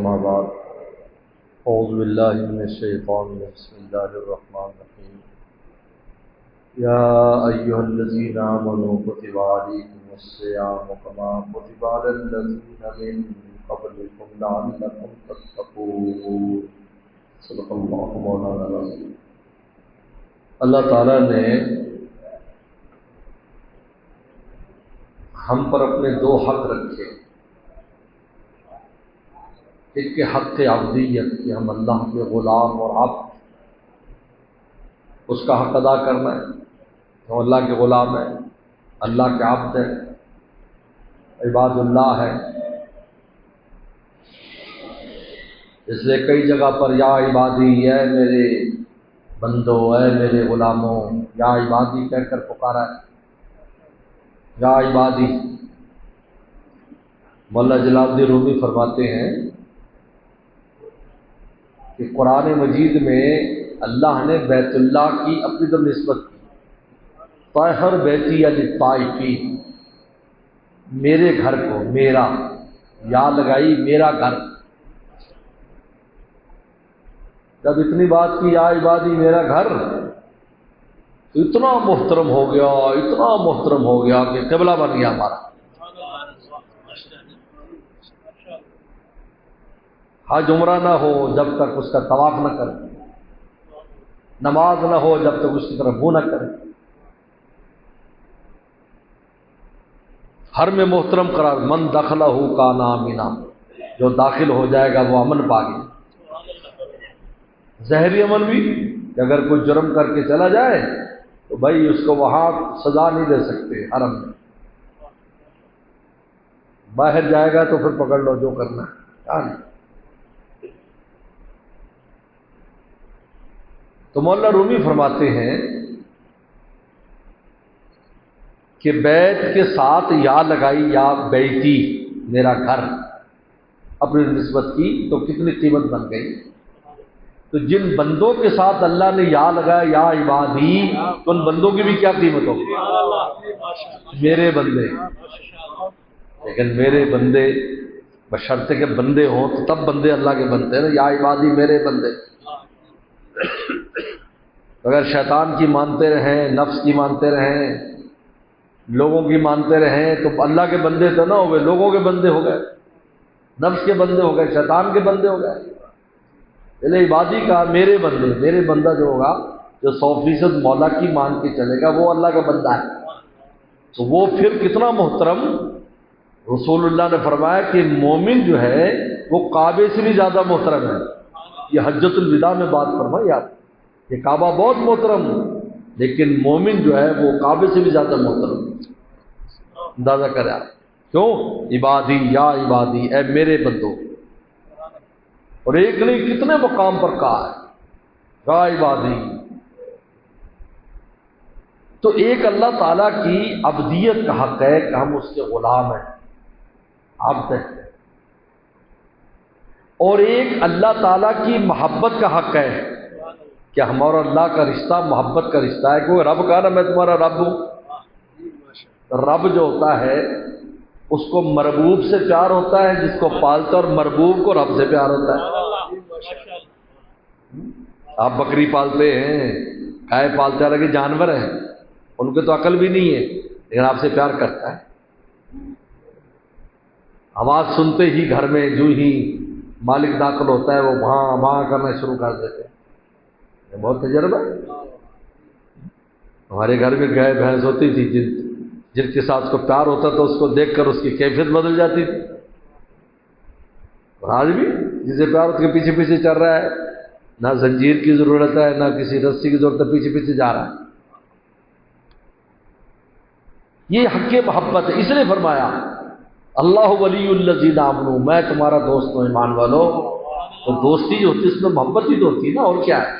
اما بعد اعوذ باللہ من الشیطان بسم اللہ الرحمن الرحیم یا ایھا الذین آمنوا کتب علیکم الصیام کما کتب علی الذین من قبلکم لعلکم تتقون۔ صدق اللہ مولانا العظیم۔ اللہ تعالیٰ نے ہم پر اپنے دو حق رکھے، ایک کے حق عبدیت کہ ہم اللہ کے غلام اور عبد، اس کا حق ادا کرنا ہے، ہم اللہ کے غلام ہیں، اللہ کے عبد ہیں، عباد اللہ ہے۔ اس لیے کئی جگہ پر یا عبادی، اے میرے بندو، اے میرے غلاموں، یا عبادی کہہ کر پکارا ہے، یا عبادی۔ مولانا جلال الدین رومی فرماتے ہیں کہ قرآن مجید میں اللہ نے بیت اللہ کی اپنی طرف نسبت کی، طاہر بیتی للطائفین، میرے گھر کو، میرا، یا لگائی میرا گھر۔ جب اتنی بات کی یا عبادی میرا گھر، تو اتنا محترم ہو گیا، اتنا محترم ہو گیا کہ قبلہ بن گیا ہمارا۔ حج عمرہ نہ ہو جب تک اس کا طواف نہ کرے، نماز نہ ہو جب تک اس کی طرف منہ نہ کرے، ہر میں محترم قرار، من دخلہ کان آمنا، جو داخل ہو جائے گا وہ امن پا گیا۔ ظاہری امن بھی کہ اگر کوئی جرم کر کے چلا جائے تو بھائی اس کو وہاں سزا نہیں دے سکتے حرم میں، باہر جائے گا تو پھر پکڑ لو جو کرنا ہے، کیا نہیں۔ تو مولانا رومی فرماتے ہیں کہ بیت کے ساتھ یا لگائی، یا بیتی میرا گھر، اپنی نسبت کی تو کتنی قیمت بن گئی۔ تو جن بندوں کے ساتھ اللہ نے یا لگایا، یا عبادی، تو ان بندوں کی بھی کیا قیمت ہوگی؟ میرے بندے۔ لیکن میرے بندے بشرطے کے بندے ہوں تو تب بندے اللہ کے بنتے ہیں نا، یا عبادی میرے بندے۔ اگر شیطان کی مانتے رہیں، نفس کی مانتے رہیں، لوگوں کی مانتے رہیں تو اللہ کے بندے تو نہ ہو گئے، لوگوں کے بندے ہو گئے، نفس کے بندے ہو گئے، شیطان کے بندے ہو گئے۔ پہلے عبادی کا میرے بندے، میرے بندہ جو ہوگا، جو 100% مولا کی مان کے چلے گا وہ اللہ کا بندہ ہے۔ تو وہ پھر کتنا محترم۔ رسول اللہ نے فرمایا کہ مومن جو ہے وہ کعبے سے بھی زیادہ محترم ہے۔ یہ حجۃ الوداع میں بات فرمائی آپ، کہ کعبہ بہت محترم، لیکن مومن جو ہے وہ کعبے سے بھی زیادہ محترم۔ اندازہ کریں آپ، کیوں؟ عبادی، یا عبادی، اے میرے بندو۔ اور ایک نہیں کتنے مقام پر کہا ہے، یا عبادی۔ تو ایک اللہ تعالیٰ کی عبدیت کا حق ہے کہ ہم اس کے غلام ہیں، عبد ہیں، اور ایک اللہ تعالیٰ کی محبت کا حق ہے کہ ہمارا اللہ کا رشتہ محبت کا رشتہ ہے۔ کوئی رب کہا نا میں تمہارا رب ہوں، رب جو ہوتا ہے اس کو مربوب سے پیار ہوتا ہے، جس کو پالتا، اور مربوب کو رب سے پیار ہوتا ہے۔ آپ بکری پالتے ہیں، گائے پالتے ہیں، حالانکہ جانور ہیں، ان کے تو عقل بھی نہیں ہے، لیکن آپ سے پیار کرتا ہے۔ آواز سنتے ہی گھر میں جو ہی مالک داخل ہوتا ہے وہ وہاں وہاں کرنا شروع کر دیتے ہیں۔ یہ بہت تجربہ ہے۔ ہمارے گھر میں گائے بھینس ہوتی تھی، جن کے ساتھ اس کو پیار ہوتا تھا اس کو دیکھ کر اس کی کیفیت بدل جاتی تھی۔ اور آج بھی جسے پیار اس کے پیچھے پیچھے چل رہا ہے، نہ زنجیر کی ضرورت ہے، نہ کسی رسی کی ضرورت ہے، پیچھے پیچھے جا رہا ہے۔ یہ حق محبت ہے۔ اس لیے فرمایا اللہ ولی الذین آمنوا، میں تمہارا دوست ہوں ایمان والو۔ تو دوستی جو ہوتی ہے اس میں محبت ہی تو ہوتی ہے نا، اور کیا ہے؟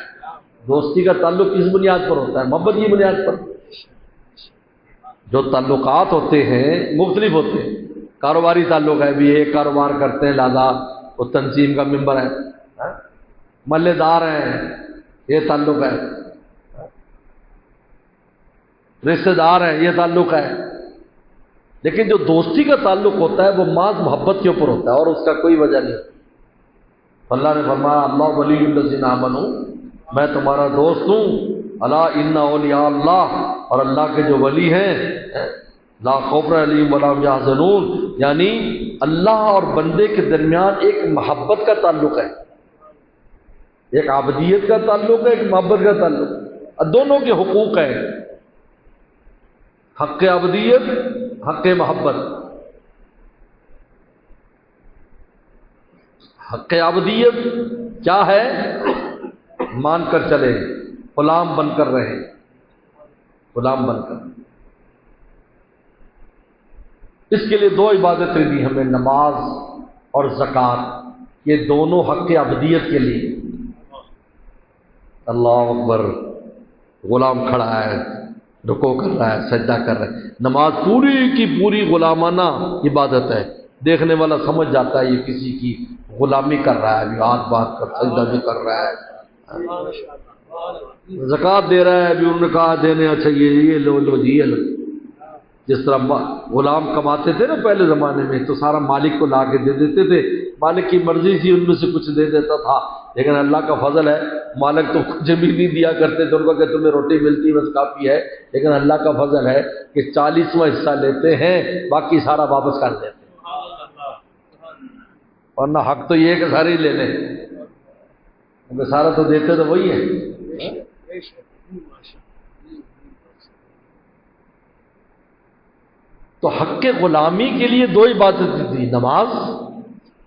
دوستی کا تعلق کس بنیاد پر ہوتا ہے؟ محبت کی بنیاد پر۔ جو تعلقات ہوتے ہیں مختلف ہوتے ہیں، کاروباری تعلق ہے، بھی ایک کاروبار کرتے ہیں لہذا وہ تنظیم کا ممبر ہے، محلے دار ہیں، یہ تعلق ہے، رشتہ دار ہیں، یہ تعلق ہے۔ لیکن جو دوستی کا تعلق ہوتا ہے وہ محض محبت کے اوپر ہوتا ہے اور اس کا کوئی وجہ نہیں ہوتی۔ اللہ نے فرمایا اللہ ولی الذین آمنوا، میں تمہارا دوست ہوں، الا ان اولیاء اللہ، اور اللہ کے جو ولی ہیں لا خوف علیہم ولا هم یحزنون، یعنی اللہ اور بندے کے درمیان ایک محبت کا تعلق ہے، ایک عبدیت کا تعلق ہے، ایک محبت کا تعلق ہے، دونوں کے حقوق ہیں، حق عبدیت، حق محبت۔ حق عبدیت کیا ہے؟ مان کر چلے، غلام بن کر رہے، غلام بن کر۔ اس کے لیے دو عبادتیں دی ہمیں، نماز اور زکوٰۃ، یہ دونوں حق عبدیت کے لیے۔ اللہ اکبر، غلام کھڑا ہے، رکوع کر رہا ہے، سجدہ کر رہا ہے، نماز پوری کی پوری غلامانہ عبادت ہے، دیکھنے والا سمجھ جاتا ہے یہ کسی کی غلامی کر رہا ہے، ابھی ہاتھ باندھ کر سجدہ بھی کر رہا ہے۔ زکوٰۃ دے رہا ہے، ابھی انہوں نے کہا دینے، اچھا یہ لو جی یہ لو۔ جس طرح غلام کماتے تھے نا پہلے زمانے میں، تو سارا مالک کو لا کے دے دیتے تھے، مالک کی مرضی تھی، ان میں سے کچھ دے دیتا تھا، لیکن اللہ کا فضل ہے، مالک تو کچھ بھی نہیں دیا کرتے تھے، ان کو کہ تمہیں روٹی ملتی بس کافی ہے، لیکن اللہ کا فضل ہے کہ 40واں حصہ لیتے ہیں، باقی سارا واپس کر دیتے ہیں، ورنہ حق تو یہ ہے کہ سارے ہی لے لیں، کیونکہ سارا تو دیتے تو وہی ہے۔ تو حق غلامی کے لیے دو عبادتیں تھی، نماز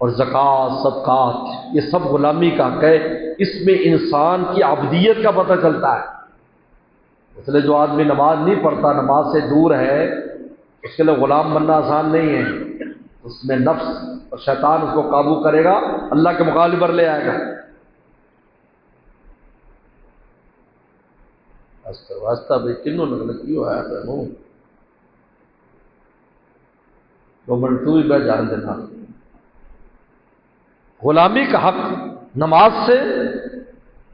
اور زکوٰۃ، صدقات، یہ سب غلامی کا حق ہے، اس میں انسان کی عبدیت کا پتہ چلتا ہے۔ اس لیے جو آدمی نماز نہیں پڑھتا، نماز سے دور ہے، اس کے لیے غلام بننا آسان نہیں ہے، اس میں نفس اور شیطان اس کو قابو کرے گا، اللہ کے مقابلے پر لے آئے گا۔ واسطہ بھائی کنوں نکل کیوں آیا تھا نو 2 منٹ تو ہی بہ جان دینا۔ غلامی کا حق نماز سے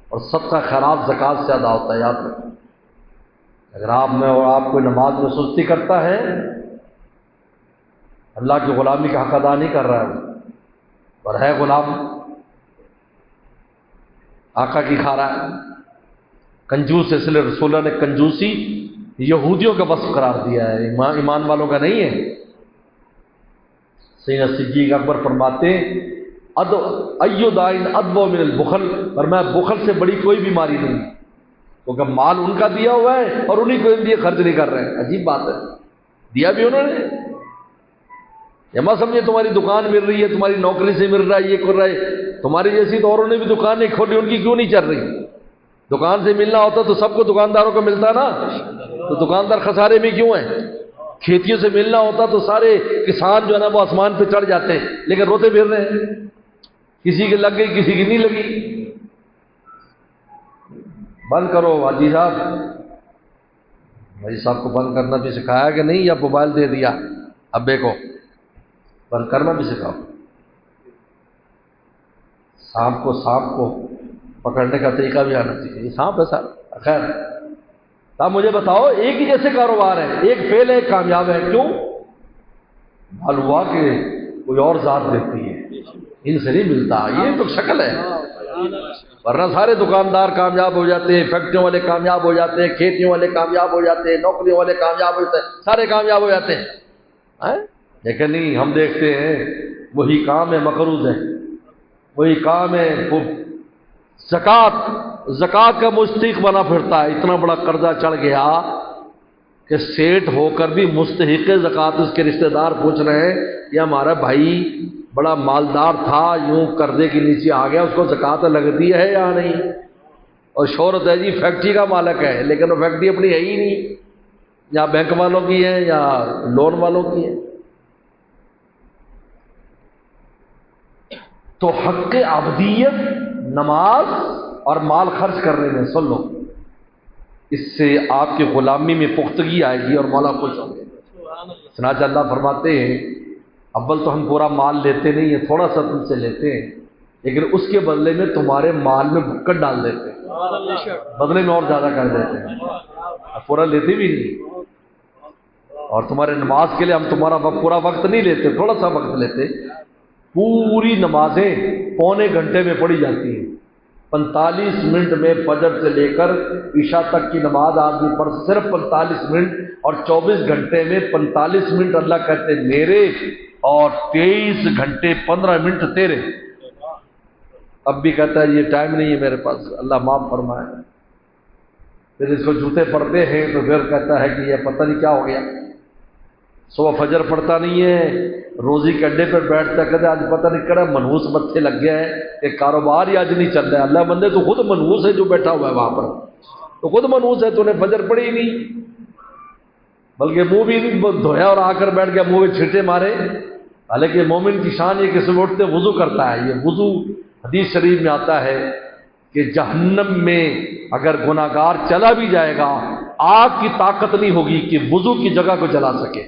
اور صدقہ خیرات زکوٰۃ سے ادا ہوتا ہے، یاد رکھیں۔ اگر آپ میں اور آپ کوئی نماز میں سستی کرتا ہے، اللہ کی غلامی کا حق ادا نہیں کر رہا ہے، اور ہے غلام، آقا کی کھا رہا ہے، کنجوس، اس لیے رسول اللہ نے کنجوسی یہودیوں کا وصف قرار دیا ہے، ایمان والوں کا نہیں ہے۔ سیدنا صدیق اکبر فرماتے ہیں ایو دائن ادبو من البخل، فرمایا بخل سے بڑی کوئی بیماری نہیں، کیونکہ مال ان کا دیا ہوا ہے اور انہی کو لیے خرچ نہیں کر رہے ہیں۔ عجیب بات ہے، دیا بھی انہوں نے، یہ مت سمجھے تمہاری دکان مل رہی ہے، تمہاری نوکری سے مل رہا ہے، یہ کر رہا ہے، تمہاری جیسی تو اوروں نے بھی دکان نہیں کھولی، ان کی کیوں نہیں چل رہی؟ دکان سے ملنا ہوتا تو سب کو دکانداروں کو ملتا نا، تو دکاندار خسارے میں کیوں ہیں؟ کھیتیوں سے ملنا ہوتا تو سارے کسان جو ہے نا وہ آسمان پہ چڑھ جاتے ہیں، لیکن روتے پھر رہے ہیں، کسی کی لگ گئی کسی کی نہیں لگی۔ بند کرو حاجی صاحب، بھائی صاحب کو بند کرنا بھی سکھایا کہ نہیں، یا موبائل دے دیا ابے کو؟ بند کرنا بھی سکھاؤ۔ سانپ کو پکڑنے کا طریقہ بھی آنا چاہیے، یہ سانپ ہے سر۔ خیر، آپ مجھے بتاؤ، ایک ہی جیسے کاروبار ہے، ایک فیل ہے، ایک کامیاب ہے، کیوں؟ معلوم ہوا کہ کوئی اور ذات دیتی ہے، ان سے نہیں ملتا، یہ تو شکل ہے، ورنہ سارے دکاندار کامیاب ہو جاتے ہیں، فیکٹریوں والے کامیاب ہو جاتے ہیں، کھیتیوں والے کامیاب ہو جاتے ہیں، نوکریوں والے کامیاب ہو جاتے ہیں، سارے کامیاب ہو جاتے ہیں، لیکن نہیں، ہم دیکھتے ہیں وہی کام ہے مقروض ہے، وہی کام ہے زکوٰۃ کا مستحق بنا پھرتا ہے، اتنا بڑا قرضہ چڑھ گیا کہ سیٹ ہو کر بھی مستحق زکوٰۃ اس کے رشتہ دار پوچھ رہے ہیں، یہ ہمارا بھائی بڑا مالدار تھا، یوں قرضے کے نیچے آ گیا، اس کو زکوٰۃ لگتی ہے یا نہیں؟ اور شہرت ہے جی فیکٹری کا مالک ہے، لیکن وہ فیکٹری اپنی ہے ہی نہیں، یا بینک والوں کی ہے یا لون والوں کی ہے۔ تو حق عبدیت نماز اور مال خرچ کرنے میں، سن لو، اس سے آپ کی غلامی میں پختگی آئے گی اور مولا خوش ہوں گے۔ چنانچہ اللہ فرماتے ہیں اول تو ہم پورا مال لیتے نہیں ہیں، تھوڑا سا تم سے لیتے ہیں، لیکن اس کے بدلے میں تمہارے مال میں بھکٹ ڈال دیتے ہیں، بدلے میں اور زیادہ کر دیتے ہیں، پورا لیتے بھی نہیں، اور تمہارے نماز کے لیے ہم تمہارا پورا وقت نہیں لیتے، تھوڑا سا وقت لیتے، پوری نمازیں پونے گھنٹے میں پڑھی جاتی ہیں، 45 منٹ میں فجر سے لے کر عشاء تک کی نماز آدمی پڑھ، صرف 45 منٹ، اور 24 گھنٹے میں 45 منٹ اللہ کہتے ہیں میرے اور 23 گھنٹے 15 منٹ تیرے۔ اب بھی کہتا ہے یہ ٹائم نہیں ہے میرے پاس، اللہ معاف فرمائے۔ پھر اس کو جوتے پڑھتے ہیں تو پھر کہتا ہے کہ یہ پتہ نہیں کیا ہو گیا، صبح فجر پڑھتا نہیں ہے، روزی کے اڈے پر بیٹھتا، کہتے آج پتہ نہیں کرا منحوس متھے لگ گیا ہے کہ کاروبار ہی آج نہیں چل رہا ہے۔ اللہ بندے تو خود منحوس ہے جو بیٹھا ہوا ہے وہاں پر، تو خود منحوس ہے، تو نے فجر پڑھی ہی نہیں، بلکہ منہ بھی نہیں دھویا اور آ کر بیٹھ گیا منہ میں چھینٹے مارے۔ حالانکہ مومن کی شان یہ کہ صبح اٹھتے وضو کرتا ہے۔ یہ وضو حدیث شریف میں آتا ہے کہ جہنم میں اگر گناہ گار چلا بھی جائے گا، آگ کی طاقت نہیں ہوگی کہ وضو کی جگہ کو جلا سکے۔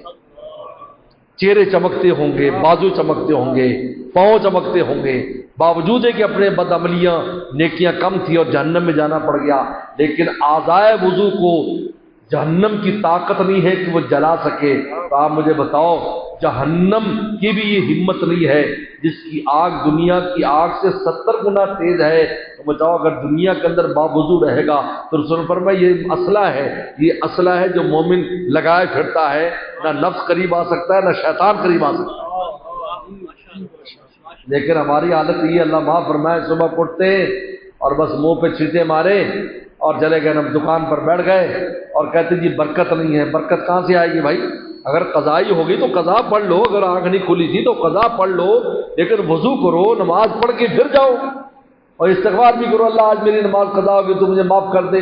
چہرے چمکتے ہوں گے، بازو چمکتے ہوں گے، پاؤں چمکتے ہوں گے، باوجود ہے کہ اپنے بدعملیاں نیکیاں کم تھی اور جہنم میں جانا پڑ گیا، لیکن اعضائے وضو کو جہنم کی طاقت نہیں ہے کہ وہ جلا سکے۔ تو آپ مجھے بتاؤ، جہنم کی بھی یہ ہمت نہیں ہے جس کی آگ دنیا کی آگ سے 70 گنا تیز ہے، تو بتاؤ اگر دنیا کے اندر باوضو رہے گا تو رسول فرمایا یہ اسلحہ ہے، یہ اسلحہ ہے جو مومن لگائے پھرتا ہے، نہ نفس قریب آ سکتا ہے نہ شیطان قریب آ سکتا ہے۔ لیکن ہماری حالت یہ، اللہ معاف فرمائے، صبح اٹھتے اور بس منہ پہ چھینٹے مارے اور چلے گئے، ہم دکان پر بیٹھ گئے اور کہتے جی برکت نہیں ہے۔ برکت کہاں سے آئے گی بھائی؟ اگر قضائی ہوگی تو قضا پڑھ لو، اگر آنکھ نہیں کھلی تھی تو قضا پڑھ لو، لیکن وضو کرو، نماز پڑھ کے پھر جاؤ اور استغفار بھی کرو، اللہ آج میری نماز قضا ہوگی تو مجھے معاف کر دے،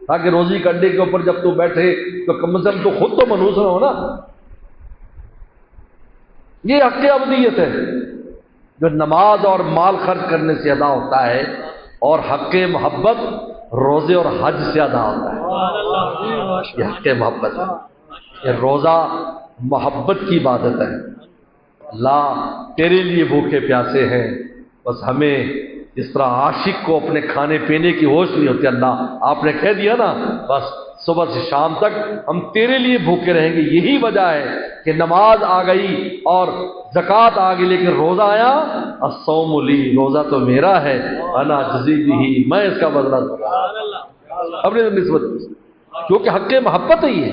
تاکہ روزی کے اڈے کے اوپر جب تو بیٹھے تو کم از کم تو خود تو منحوس نہ ہو نا۔ یہ حق ابدیت ہے جو نماز اور مال خرچ کرنے سے ادا ہوتا ہے، اور حق محبت روزے اور حج سے ادا ہوتا ہے۔ یہ حق محبت ہے، یہ روزہ محبت کی عبادت ہے۔ اللہ تیرے لیے بھوکے پیاسے ہیں، بس ہمیں اس طرح عاشق کو اپنے کھانے پینے کی ہوش نہیں ہوتی، اللہ آپ نے کہہ دیا نا بس صبح سے شام تک ہم تیرے لیے بھوکے رہیں گے۔ یہی وجہ ہے کہ نماز آ گئی اور زکوٰۃ آ گئی، لیکن روزہ آیا، الصوم لی، روزہ تو میرا ہے، انا اجزی بہ، میں اس کا بدلہ دوں گا اپنی نسبت، کیونکہ حق محبت ہے یہ،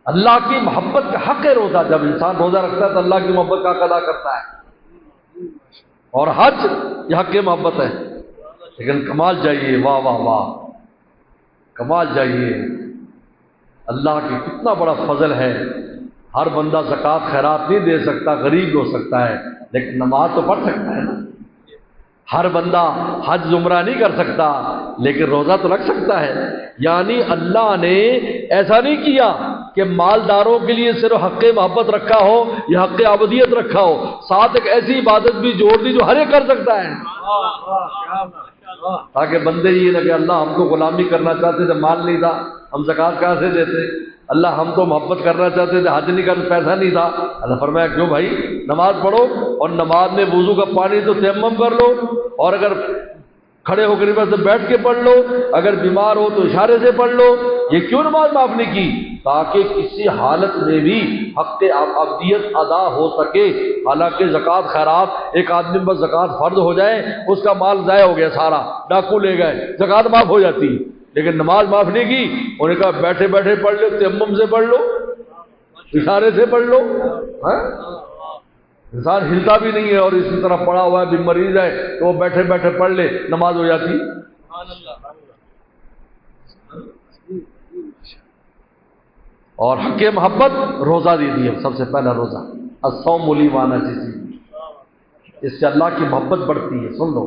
اللہ کی محبت کا حق ہے روزہ۔ جب انسان روزہ رکھتا ہے تو اللہ کی محبت کا حق ادا کرتا ہے، اور حج یہ حق محبت ہے۔ لیکن کمال جائیے، واہ واہ واہ، کمال جائیے، اللہ کی کتنا بڑا فضل ہے۔ ہر بندہ زکوٰۃ خیرات نہیں دے سکتا، غریب ہو سکتا ہے، لیکن نماز تو پڑھ سکتا ہے نا۔ ہر بندہ حج عمرہ نہیں کر سکتا، لیکن روزہ تو رکھ سکتا ہے۔ یعنی اللہ نے ایسا نہیں کیا کہ مالداروں کے لیے صرف حق محبت رکھا ہو یا حق عبودیت رکھا ہو، ساتھ ایک ایسی عبادت بھی جوڑ دی جو ہر ایک کر سکتا ہے، تاکہ بندے یہ نہ کہ اللہ ہم کو غلامی کرنا چاہتے تھے، مال نہیں تھا، ہم زکوٰۃ کہاں سے دیتے، اللہ ہم تو محبت کرنا چاہتے تھے، حج نہیں کرنا، پیسہ نہیں تھا۔ اللہ فرمایا کیوں بھائی، نماز پڑھو، اور نماز میں وضو کا پانی تو تیمم کر لو، اور اگر کھڑے ہو کر سے بیٹھ کے پڑھ لو، اگر بیمار ہو تو اشارے سے پڑھ لو۔ یہ کیوں نماز معاف نہیں کی؟ تاکہ کسی حالت میں بھی حق عبدیت ادا ہو سکے۔ حالانکہ زکوٰۃ خیرات، ایک آدمی پر زکوٰۃ فرض ہو جائے، اس کا مال ضائع ہو گیا سارا، ڈاکو لے گئے، زکوٰۃ معاف ہو جاتی، لیکن نماز معاف نہیں کی۔ انہوں نے کہا بیٹھے بیٹھے پڑھ لو، تیمم سے پڑھ لو، اشارے سے پڑھ لو۔ انسان ہلتا بھی نہیں ہے اور اسی طرح پڑا ہوا ہے، بھی مریض ہے تو وہ بیٹھے بیٹھے پڑھ لے، نماز ہو جاتی۔ اور حق محبت روزہ دے دی ہے، سب سے پہلا روزہ، الصوم لی وانا جزی، اس سے اللہ کی محبت بڑھتی ہے۔ سن لو،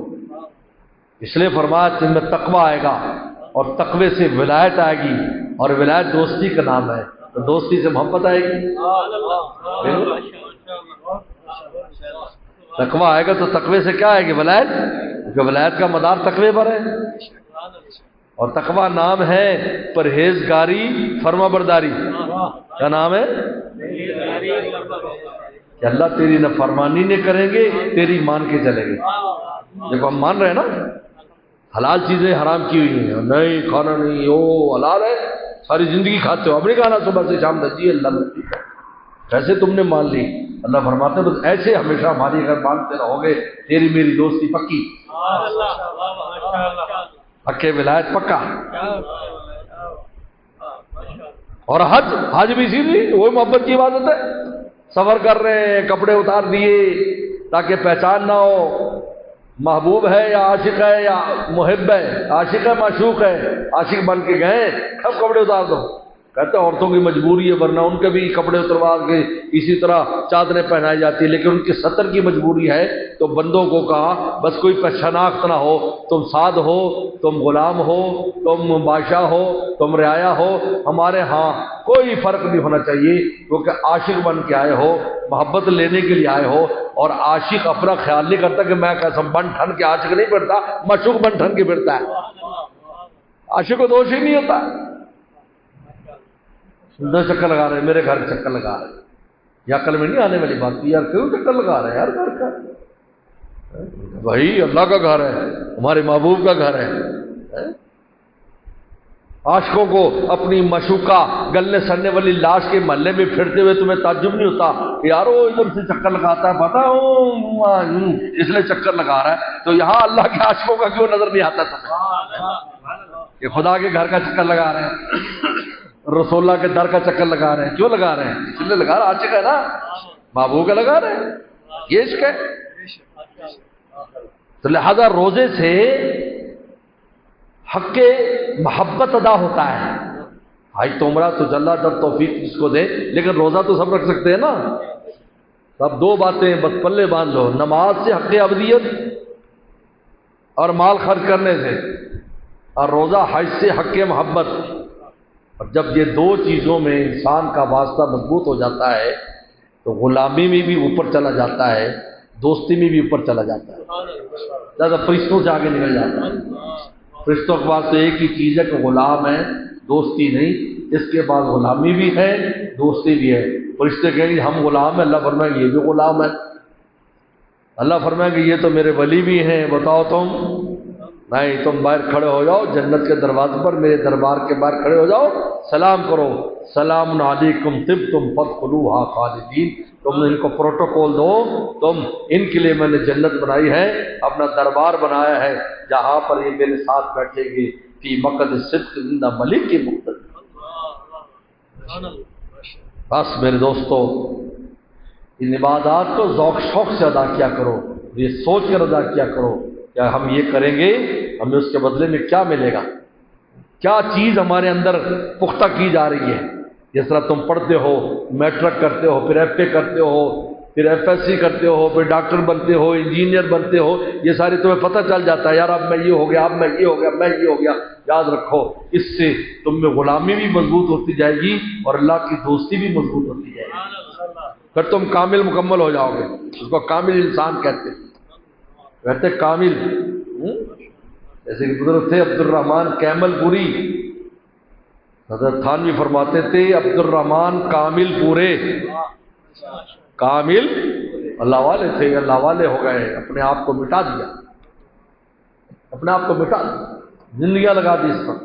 اس لیے فرمایا تم میں تقویٰ آئے گا، اور تقوی سے ولایت آئے گی، اور ولایت دوستی کا نام ہے، تو دوستی سے محبت آئے گی۔ تقویٰ آئے گا تو تقوی سے کیا آئے گی؟ ولایت، کیونکہ ولایت کا مدار تقوی پر ہے، اور تقویٰ نام ہے پرہیزگاری، فرما برداری۔ کیا نام ہے؟ کہ اللہ تیری نافرمانی نہیں کریں گے، تیری مان کے چلیں گے۔ دیکھو ہم مان رہے ہیں نا، حلال چیزیں حرام کی ہوئی ہیں، نہیں کھانا نہیں، وہ حلال ہے، ساری زندگی کھاتے ہو، اب نہیں کھانا صبح سے شام تک، جی اللہ کیسے تم نے مان لی؟ اللہ فرماتے ہیں بس ایسے ہمیشہ ہماری اگر مانتے رہو گے تیری میری دوستی پکی، پکے ولایت پکا۔ اور حج بھی اسی لیے وہی محبت کی عبادت ہے۔ سفر کر رہے ہیں، کپڑے اتار دیے تاکہ پہچان نہ ہو محبوب ہے یا عاشق ہے یا محب ہے، عاشق ہے معشوق ہے، عاشق بن کے گئے کب کپڑے اتار دو؟ کہتے ہیں عورتوں کی مجبوری ہے، ورنہ ان کے بھی کپڑے اتروا کے اسی طرح چادریں پہنائی جاتی ہیں، لیکن ان کی ستر کی مجبوری ہے۔ تو بندوں کو کہا بس کوئی شناخت نہ ہو، تم سعد ہو، تم غلام ہو، تم بادشاہ ہو، تم رعایا ہو، ہمارے ہاں کوئی فرق نہیں ہونا چاہیے، کیونکہ عاشق بن کے آئے ہو، محبت لینے کے لیے آئے ہو۔ اور عاشق اپنا خیال نہیں کرتا کہ میں قسم بن ٹھن کے عاشق نہیں پھرتا، معشوق بن ٹھن کے پھرتا ہے۔ عاشق کو دوش ہی نہیں ہوتا۔ دو چکر لگا رہے ہیں، میرے گھر چکر لگا رہے ہیں، یہ عقل میں نہیں آنے والی بات کی یار کیوں چکر لگا رہے ہیں یار گھر کا؟ بھائی اللہ کا گھر ہے، ہمارے محبوب کا گھر ہے۔ عاشقوں کو اپنی مشوقہ گلنے سڑنے والی لاش کے محلے میں پھرتے ہوئے تمہیں تعجب نہیں ہوتا کہ یار وہ ادھر سے چکر لگاتا ہے پتا اس لیے چکر لگا رہا ہے، تو یہاں اللہ کے عاشقوں کا کیوں نظر نہیں آتا تمہیں؟ یہ خدا کے گھر کا چکر لگا رہے ہیں، رسول اللہ کے در کا چکر لگا رہے ہیں، کیوں لگا رہے ہیں؟ اس لیے لگا رہا عاشق ہے نا، محبوب کا لگا رہے ہیں، یہ عشق ہے۔ تو لہذا روزے سے حق محبت ادا ہوتا ہے۔ بھائی تمرا تو اللہ جب توفیق جس کو دے، لیکن روزہ تو سب رکھ سکتے ہیں نا۔ اب دو باتیں بس پلے باندھ لو، نماز سے حق ابدیت اور مال خرچ کرنے سے، اور روزہ حج سے حق محبت۔ اور جب یہ دو چیزوں میں انسان کا واسطہ مضبوط ہو جاتا ہے تو غلامی میں بھی اوپر چلا جاتا ہے، دوستی میں بھی اوپر چلا جاتا ہے، زیادہ فرشتوں سے آگے نکل جاتا ہے۔ فرشتوں کے پاس تو ایک ہی چیز ہے کہ غلام ہے، دوستی نہیں۔ اس کے بعد غلامی بھی ہے، دوستی بھی ہے۔ فرشتے کہیں گے ہم غلام ہیں، اللہ فرمائیں گے یہ بھی غلام ہے۔ اللہ فرمائیں گے یہ تو میرے ولی بھی ہیں، بتاؤ تم؟ نہیں، تم باہر کھڑے ہو جاؤ جنت کے دروازے پر، میرے دربار کے باہر کھڑے ہو جاؤ، سلام کرو، سلام علیکم طبتم فادخلوها خالدین۔ تم نے ان کو پروٹوکول دو، تم ان کے لیے میں نے جنت بنائی ہے، اپنا دربار بنایا ہے جہاں پر یہ میرے ساتھ بیٹھے گے، فی مقعد صدق عند ملک مقتدر۔ بس میرے دوستو، ان عبادات کو ذوق شوق سے ادا کیا کرو، یہ سوچ کر ادا کیا کرو کیا ہم یہ کریں گے ہمیں اس کے بدلے میں کیا ملے گا، کیا چیز ہمارے اندر پختہ کی جا رہی ہے۔ جس طرح تم پڑھتے ہو، میٹرک کرتے ہو، پھر ایف اے کرتے ہو، پھر ایف ایس سی کرتے ہو، پھر ڈاکٹر بنتے ہو، انجینئر بنتے ہو، یہ ساری تمہیں پتہ چل جاتا ہے یار اب میں یہ ہو گیا، اب میں یہ ہو گیا، میں یہ ہو گیا۔ یاد رکھو اس سے تم میں غلامی بھی مضبوط ہوتی جائے گی اور اللہ کی دوستی بھی مضبوط ہوتی جائے گی، پھر تم کامل مکمل ہو جاؤ گے۔ اس کو کامل انسان کہتے کامل، جیسے کہ بزرگ تھے عبد الرحمن کیمل پوری، حضرت تھانوی فرماتے تھے عبد الرحمن کامل پورے، کامل اللہ والے تھے، اللہ والے ہو گئے، اپنے آپ کو مٹا دیا، اپنے آپ کو مٹا دیا، زندگیاں لگا دی اس پر۔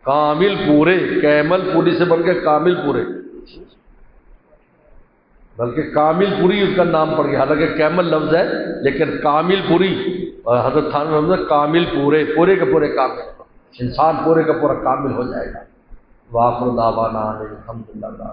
کامل پورے، کیمل پوری سے بن کے کامل پورے، بلکہ کامل پوری اس کا نام پڑ گیا، حالانکہ کیمل لفظ ہے لیکن کامل پوری، اور حضرت تھانوی کامل پورے، پورے کے پورے کامل، انسان پورے کا پورا کامل ہو جائے گا۔ وآخر دعوانا الحمدللہ۔